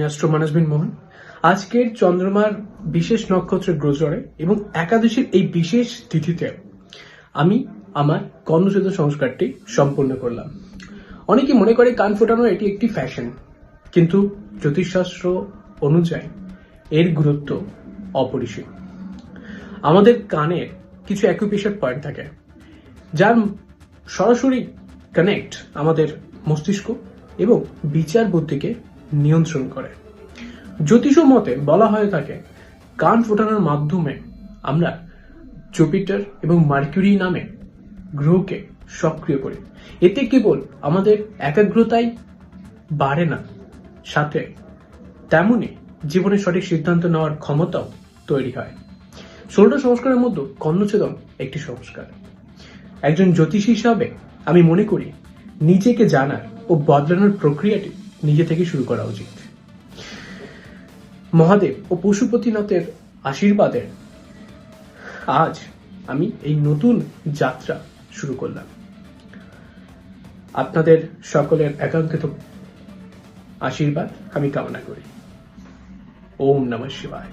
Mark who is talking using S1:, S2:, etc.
S1: Astro মানসবিন মোহন। আজকের চন্দ্রমার বিশেষ নক্ষত্রের গোচরে এবং একাদশীর এই বিশেষ তিথিতে আমি আমার কর্ণছেদ সংস্কারটি সম্পূর্ণ করলাম। অনেকে মনে করে কান ফোটানো এটি একটি ফ্যাশন, কিন্তু জ্যোতিষশাস্ত্র অনুযায়ী এর গুরুত্ব অপরিসীম। আমাদের কানের কিছু অ্যাকুপ্রেশার পয়েন্ট থাকে, যার সরাসরি কানেক্ট আমাদের মস্তিষ্ক এবং বিচার বুদ্ধিকে নিয়ন্ত্রণ করে। জ্যোতিষ মতে বলা হয়ে থাকে, কান ফোটানোর মাধ্যমে আমরা জুপিটার এবং মার্কিউরি নামে গ্রহকে সক্রিয় করি। এতে কেবল আমাদের একাগ্রতাই বাড়ে না, সাথে তেমনি জীবনের সঠিক সিদ্ধান্ত নেওয়ার ক্ষমতাও তৈরি হয়। 16টা সংস্কারের মধ্যে কর্ণছেদন একটি সংস্কার। একজন জ্যোতিষী হিসাবে আমি মনে করি নিজেকে জানার ও বদলানোর প্রক্রিয়াটি নিজে থেকে শুরু করা উচিত। মহাদেব ও পশুপতিনাথের আশীর্বাদে আজ আমি এই নতুন যাত্রা শুরু করলাম। আপনাদের সকলের একাঙ্ক্ষিত আশীর্বাদ আমি কামনা করি। ওম নমঃ শিবায়।